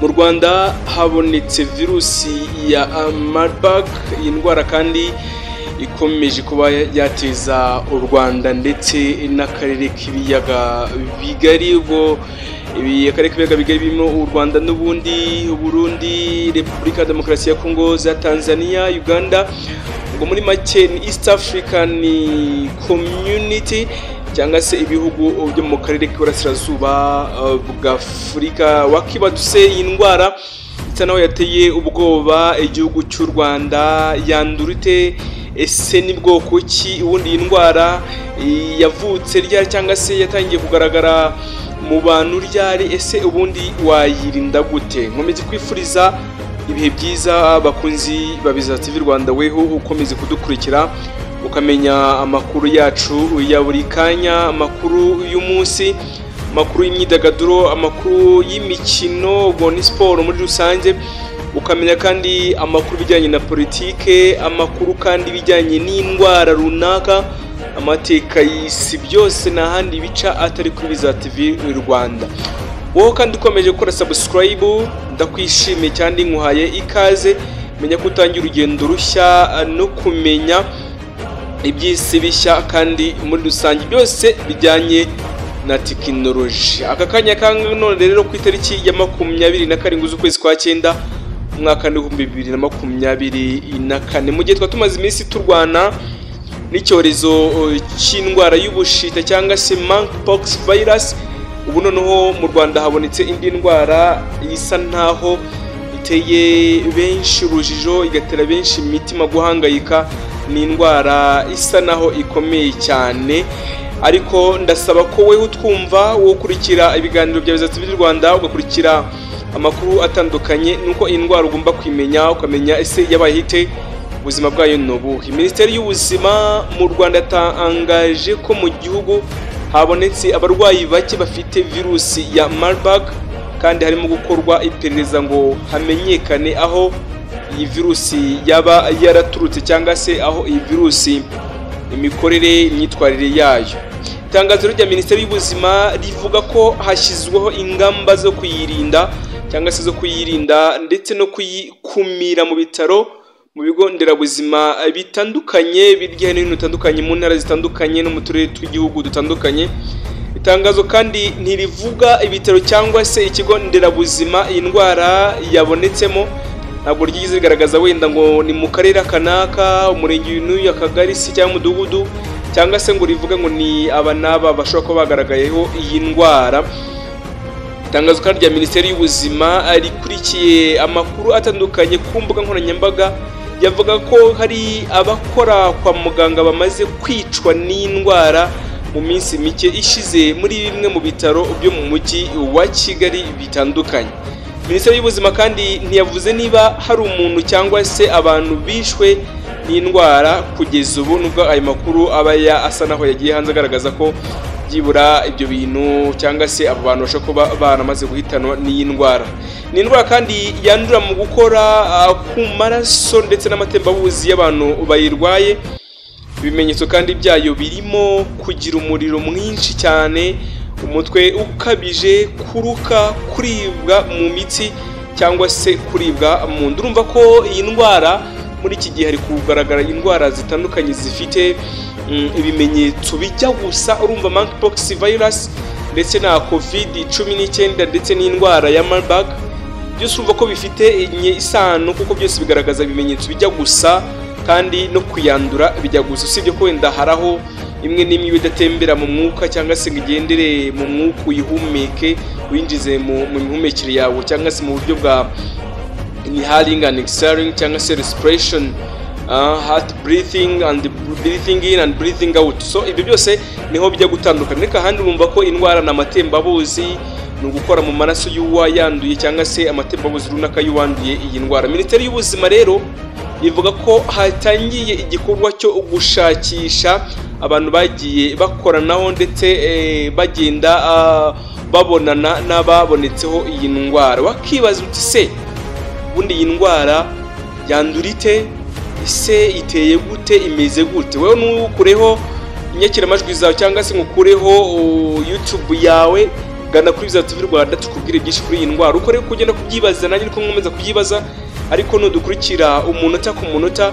Mu Rwanda habonetse virusi ya Marburg, iyi ndwara kandi ikomeje kuba yateza u Rwanda ndetse n'akarere k'ibiyaga bigari. Ubwo akarere k'ibiyaga bigari birimo u Rwanda n'ubundi Burundi, Repubulika ya Demokarasi ya Kongo, za Tanzania, Uganda. Ubwo muri make ni East African Community cyangwa se ibihugu byo mu karere k'Iburasirazuba bwa Afurika. Wakibaduse iyi ndwara isa naho yateye ubwoba igihugu cy'u Rwanda. Yandurite ese ni bwoko ki? Ubundi iyi ndwara yavutse ryari cyangwa se yatangiye kugaragara mu bantu ryari? Ese ubundi wayirinda gute? Nkomeze kwifuriza ibihe byiza bakunzi babiza TV Rwanda, weho ukomeze kudukurikira ukamenya amakuru yacu ya buri kanya, amakuru y'umunsi, amakuru y'imyidagaduro, amakuru y'imikino, ni siporo muri rusange. Ukamenya kandi amakuru bijyanye na politike, amakuru kandi bijyanye n'indwara runaka, amateka y'isi, byose n'ahandi bica atari kuri Biza TV Rwanda. Wowe kandi ukomeje gukora subscribe, ndakwishimiye cyane, nkuhaye ikaze. Menya ko utangira urugendo rushya no kumenya iby'isi bishya kandi muri rusange byose bijyanye na tekinoloji. Aka kanya none rero ku itariki ya 27 z'ukwezi kwa 9 umwaka 2024, mu gihe twatumaze iminsi turwana n'icyorezo cy'indwara y'ubushita cyangwa se monkeypox virus, ubu noneho mu Rwanda habonetse indi ndwara isa ntaho iteye benshi urujijo, igatera benshi imitima guhangayika. Ni indwara isa naho ikomeye cyane, ariko ndasaba ko wewe utwumva wokurikira ibiganiro bya Biza TV Rwanda, ugakurikira amakuru atandukanye, nuko indwara ugomba kwimenya, ukamenya ese yabaye hite, ubuzima bwayo n'ubuhe. Minisiteri y'Ubuzima mu Rwanda yatangaje ko mu gihugu habonetse abarwayi bake bafite virusi ya Marburg, kandi harimo gukorwa iperereza ngo hamenyekane aho iyi virusi yaba yaraturutse cyangwa se aho iyi virusi imikorere, imyitwarire yayo. Itangazo rya Minisiteri y'Ubuzima rivuga ko hashyizweho ingamba zo kuyirinda cyangwa se zo kuyirinda ndetse no kuyikumira mu bitaro, mu bigo nderabuzima bitandukanye birya hino bitandukanye, mu ntara zitandukanye no mu turere tw'igihugu dutandukanye. Itangazo kandi ntirivuga ibitaro cyangwa se ikigo nderabuzima iyi ndwara yabonetsemo, ntabwo ryigeze rigaragaza wenda ngo ni mu karere kanaka, umurenge uyu, akagari se cyangwa umudugudu, cyangwa se ngo rivuge ngo ni aba n'aba bashobora kuba bagaragayeho iyi ndwara. Itangazo kandi rya Minisiteri y'Ubuzima rikurikiye amakuru atandukanye ku mbuga nkoranyambaga, yavuga ko hari abakora kwa muganga bamaze kwicwa n'indwara mu minsi mike ishize muri bimwe mu bitaro byo mu mujyi wa Kigali bitandukanye. Minisiteri y'Ubuzima kandi ntiyavuze niba hari umuntu cyangwa se abantu bishwe n'indwara kugeza ubu, nubwo ayo makuru aba asa naho yagiye hanze agaragaza ko byibura ibyo bintu cyangwa se abo bantu bashobora kuba baramaze guhitanwa n'iyi ndwara. Ni indwara kandi yandura mu gukora ku maraso ndetse n'amatembabuzi y'abantu bayirwaye. Ibimenyetso kandi byayo birimo kugira umuriro mwinshi cyane, umutwe ukabije, kuruka, kuribwa mu mitsi cyangwa se kuribwa mu nda. Urumva ko iyi ndwara muri iki gihe hari kugaragara indwara zitandukanye zifite ibimenyetso bijya gusa. Urumva monkeypox virus ndetse na COVID-19 ndetse n'indwara ya Marburg, byose urumva ko bifite isano kuko byose bigaragaza ibimenyetso bijya gusa kandi no kuyandura bijya gusa, usibye ko wenda haraho imwe n'imwe bidatembera mu mwuka cyangwa se ngo igendere mu mwuka uyihumeke winjize mu mihumekere yawe cyangwa se mu buryo bwa inhaling and exhaling cyangwa se respiration, heart breathing and breathing in and breathing out. So ibyo byose niho bijya gutandukana. Reka handi urumva ko indwara na amatembabuzi ni ugukora mu maraso y'uwayanduye cyangwa se amatembabuzi runaka y'uwanduye iyi ndwara. Minisiteri y'Ubuzima rero ivuga ko hatangiye igikorwa cyo gushakisha abantu bagiye bakoranaho ndetse bagenda babonana n'ababonetseho iyi ndwara. Wakibaza uti se ubundi iyi ndwara yandura ite, ese iteye gute, imeze gute? Wewe nukureho inyakiramajwi zawe cyangwa se ngukureho YouTube yawe, gana kuri Visa TV Rwanda tukubwire byinshi kuri iyi ndwara. Uko rero kugenda kubyibaza nanjye niko nkomeza kubyibaza, ariko nudukurikira umunota ku munota,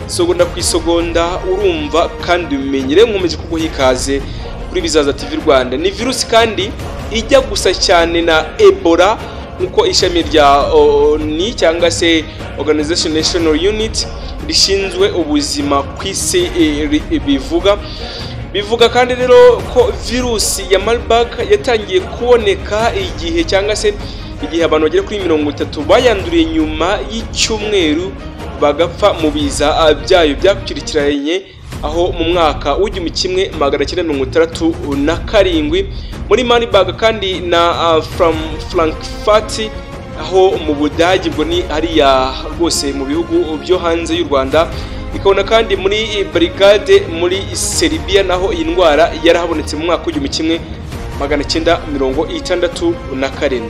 isegonda ku isegonda, urumva kandi umenyere. Nkomeje kuguha ikaze kuri Visa TV Rwanda. Ni virusi kandi ijya gusa cyane na Ebola nkuko ishami rya ONU cyangwa se Organization National Unit rishinzwe ubuzima ku isi bivuga kandi rero ko virusi ya Marburg yatangiye kuboneka igihe cyangwa se igihe abantu bagera kuri 30 bayanduriye nyuma y'icyumweru bagapfa mu biza byayo byakurikiranye, aho mu mwaka w'1967 muri Marburg kandi na Frankfurt aho mu Budage, ubwo ni hariya rwose mu bihugu byo hanze y'u Rwanda. Ikabona kandi muri Brigade muri Serbia, naho iyi ndwara yarahabonetse mu mwaka w'1967.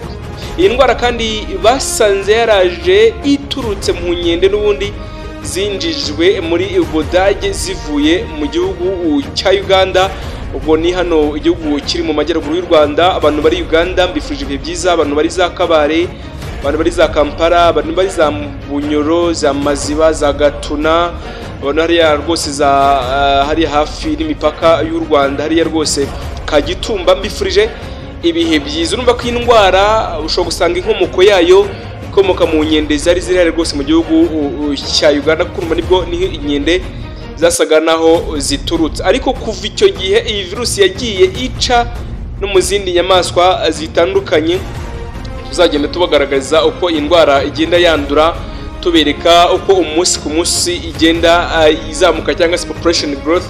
Iyi ndwara kandi basanze yaraje iturutse mu nkende n'ubundi zinjijwe muri Budage zivuye mu gihugu cya Uganda. Ubwo ni hano igihugu kiri mu majyaruguru y'u Rwanda. Abantu bari Uganda mbifurije ibihe byiza, abantu bari za Kabare, abantu bari za Kampala, abantu bari za Bunyoro, za Maziba, za Gatuna, abantu hariya rwose za hariya hafi n'imipaka y'u Rwanda, hariya rwose Kagitumba, mbifurije ibihe byiza. Urumva ko indwara ushobora gusanga inkomoko yayo ikomoka mu nkende zari ziri rwose mu gihugu cya Uganda, kuko nibwo niho inkende zasaga naho ziturutse. Ariko kuva icyo gihe iyi virusi yagiye ica no mu zindi nyamaswa zitandukanye. Tuzagenda tubagaragaza uko indwara igenda yandura, tubereka uko umunsi ku munsi igenda izamuka cyangwa se population growth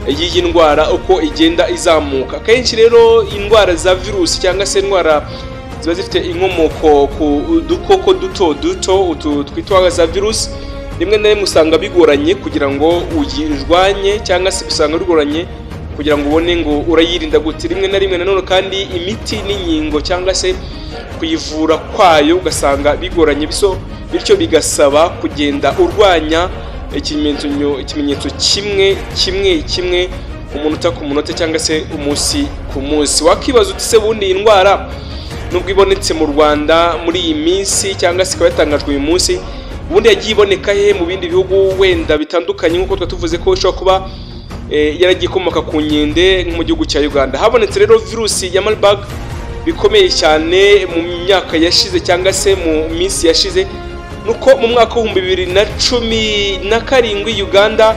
y'iyi ndwara uko igenda izamuka. Kenshi rero indwara za virusi cyangwa se indwara ziba zifite inkomoko ku dukoko duto utu twitwa za virusi, rimwe na rimwe usanga bigoranye kugira ngo uyirwanye, cyangwa se usanga bigoranye kugira ngo ubone ngo urayirinda gute. Rimwe na rimwe nanone kandi imiti n'inkingo cyangwa se kuyivura kwayo ugasanga bigoranye, bityo bigasaba kugenda urwanya ikimenyetso kimwe umunota ku munota cyangwa se umunsi ku munsi. Wakibaza uti se bundi indwara nubwo ibonetse mu Rwanda muri iyi minsi cyangwa se ikaba yatangajwe uyu munsi, ubundi yagiye iboneka he mu bindi bihugu wenda bitandukanye, nk'uko twatuvuze ko ishobora kuba yaragiye ikomoka ku nkende mu gihugu cya Uganda. Habonetse rero virusi ya Marburg bikomeye cyane mu myaka yashize cyangwa se mu minsi yashize, nuko mu mwaka wa 2017 Uganda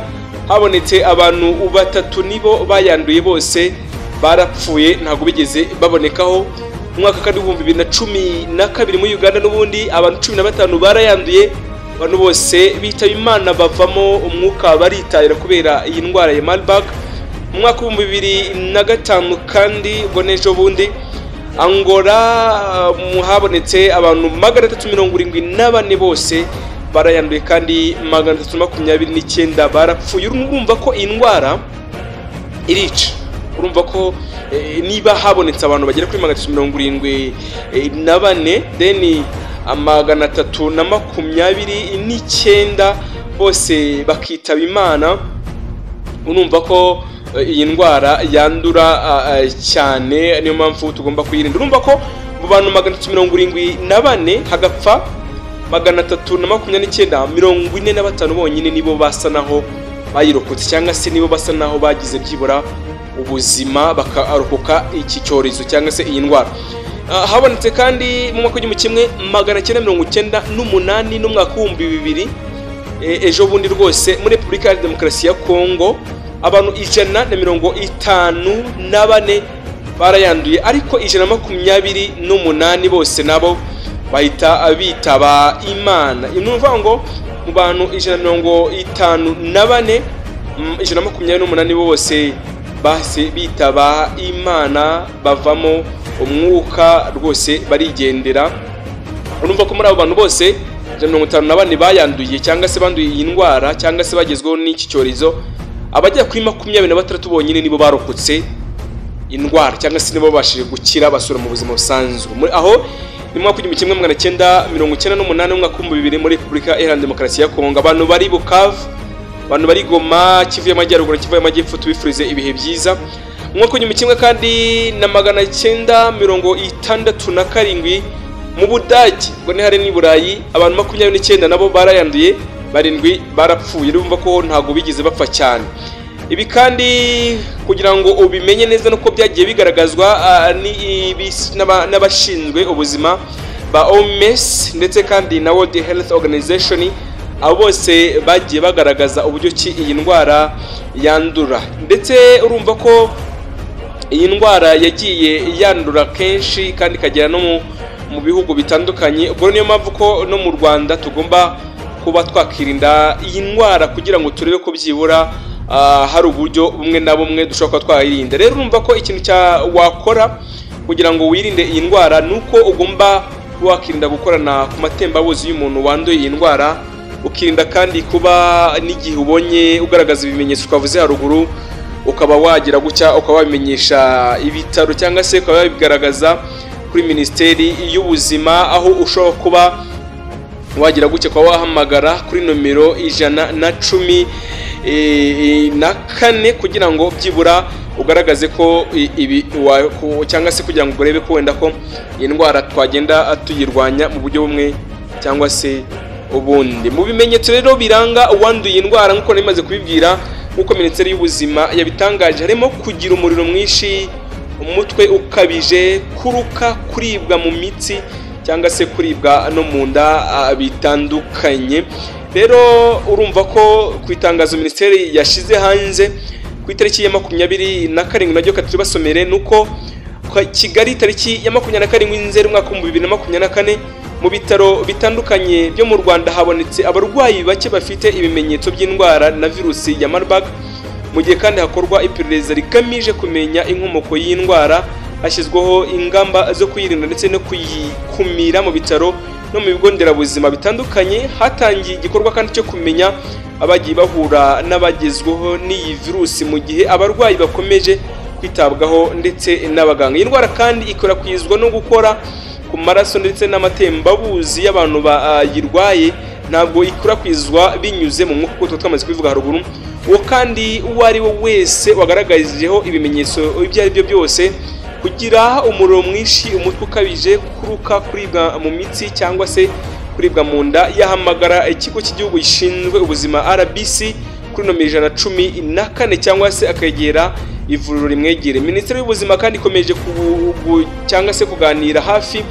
habonetse abantu 3 nibo bayanduye, bose barapfuye ntago bigeze babonekaho. Mu mwaka kandi 2012 muri Uganda n'ubundi abantu 15 barayanduye, abantu bose bitaba Imana bavamo umwuka baritahira kubera iyi ndwara ya Marburg. Mu mwaka wa 2005 kandi bonejo bundi Angola habonetse abantu 374 bose barayanduye kandi 329 barapfuye. Urumva ko iyi ndwara irica. Urumva ko niba habonetse abantu bagera kuri 374 then 329 bose bakitaba Imana, urumva ko iyi ndwara yandura cyane, niyo mpamvu tugomba kuyirinda. Urumva ko mu bantu 374 hagapfa 329, 45 bonyine nibo basa naho bayirokotse cyangwa se nibo basa naho bagize byibura ubuzima bakarokoka iki cyorezo cyangwa se iyi ndwara. Habonetse kandi mu mwaka w'1998 n'umwaka w'2000 ejo bundi rwose muri Repubulika ya Demokarasi ya Kongo abantu 154 barayanduye, ariko 128 bose nabo bahita bitaba Imana. Imvuga ngo mu bantu 154 128 bose bahise bitaba Imana, bavamo umwuka rwose barigendera. Urumva ko muri abo bantu bose 154 bayanduye cyangwa se banduye iyi ndwara cyangwa se bagezweho n'iki cyorezo, abajya kuri 26 bonyine nibo barokotse indwara cyangwa se nibo bashije gukira basura mu buzima busanzwe. Aho ni mwaka w'igihumbi 1998 mwaka wa 2000 muri Repubulika Iharanira Demokarasi ya Kongo. Abantu bari Bukavu, abantu bari Goma, Kivu y'Amajyaruguru, Kivu y'Amajyepfo, tubifurize ibihe byiza. Mwaka w'igihumbi kandi na 1967 mu Budage, ngo ni hari ni Burayi, abantu 29 nabo barayanduye, 7 barapfuye. Urumva ko ntago bigize bapfa cyane. Ibi kandi kugira ngo ubimenye neza nuko byagiye bigaragazwa n'abashinzwe ubuzima ba OMS ndetse kandi na World Health Organization, abo bose bagiye bagaragaza uburyo ki iyi ndwara yandura. Ndetse urumva ko iyi ndwara yagiye yandura kenshi kandi ikagera no mu bihugu bitandukanye. Ubwo niyo mpamvu ko no mu Rwanda tugomba kuba twakirinda iyi ndwara kugira ngo turebe ko byibura hari uburyo bumwe na bumwe dushobora kuba twayirinda. Rero urumva ko ikintu wakora kugira ngo wirinde iyi ndwara nuko ugomba wakirinda gukorana ku matembabuzi y'umuntu wanduye iyi ndwara, ukirinda kandi kuba n'igihe ubonye ugaragaza ibimenyetso twavuze haruguru ukaba wagira gucya ukaba wabimenyesha ibitaro cyangwa se ukaba wabigaragaza kuri Minisiteri y'Ubuzima, aho ushobora kuba wagira gucya kwa wahamagara kuri nomero 114 kugira ngo byibura ugaragaze ko ibi cyangwa se kugira ngo urebe ko wenda ko iyi ndwara twagenda tuyirwanya mu buryo bumwe cyangwa se ubundi. Mu bimenyetso rero biranga uwanduye indwara nk'uko namaze kubibwira, nk'uko Minisiteri y'Ubuzima yabitangaje, harimo kugira umuriro mwinshi, umutwe ukabije, kuruka, kuribwa mu mitsi cyangwa se kuribwa no mu nda bitandukanye. Rero urumva ko ku itangazo Minisiteri yashize hanze ku itariki ya 27 naryo katubasomere nuko Kigali tariki ya 27 Nzeri mwaka wa 2024 mu bitaro bitandukanye byo mu Rwanda habonetse abarwayi bake bafite ibimenyetso by'indwara na virusi ya Marburg, mu gihe kandi hakorwa iperereza rigamije kumenya inkomoko y'indwara. Hashyizweho ingamba zo kuyirinda ndetse no kuyikumira mu bitaro no mu bigo nderabuzima bitandukanye. Hatangiye igikorwa kandi cyo kumenya abagiye bahura n'abagezweho n'iyi virusi mu gihe abarwayi bakomeje kwitabwaho ndetse n'abaganga. Iyi ndwara kandi ikwirakwizwa no gukora ku maraso ndetse n'amatembabuzi y'abantu bayirwaye, ntabwo ikwirakwizwa binyuze mu mwuka kuko twamaze kubivuga haruguru. Uwo kandi uwo ari we wese wagaragajeho ibimenyetso ibyo ari byo byose, kugira umuriro mwinshi, umutwe ukabije, kuruka, kuribwa mu mitsi cyangwa se kuribwa mu nda, yahamagara ikigo cy'igihugu gishinzwe ubuzima RBC kuri nomero 114 cyangwa se akegera ivuriro rimwegere. Minisiteri y'Ubuzima kandi ikomeje cyangwa se kuganira hafi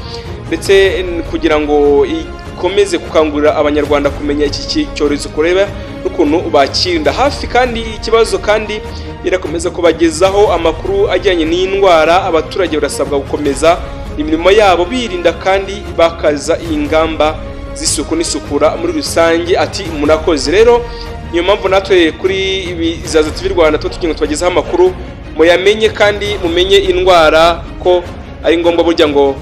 ndetse kugira ngo ikomeze gukangurira abanyarwanda kumenya iki cyorezo kureba n'ukuntu bakirinda hafi. Kandi ikibazo kandi irakomeza kubagezaho amakuru ajyanye n'indwara. Abaturage barasabwa gukomeza imirimo yabo birinda kandi bakaza ingamba z'isuku n'isukura muri rusange. Ati murakoze. Rero niyo mpamvu natwe kuri Izaza TV Rwanda tugiye tubagezaho amakuru muyamenye kandi mumenye indwara ko ari ngombwa burya ngo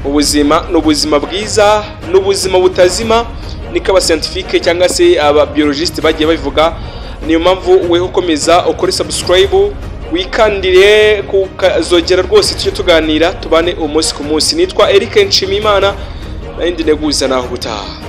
ubuzima n'ubuzima bwiza n'ubuzima butazima, niko aba scientifique cyangwa se aba biologiste bagiye babivuga. Niyo mpamvu weho komeza ukore subscribe, wikandire kukazogera rwose tujye tuganira tubane umunsi ku munsi. Nitwa Eric Nshimiyimana, nandi neguza naho gutaha.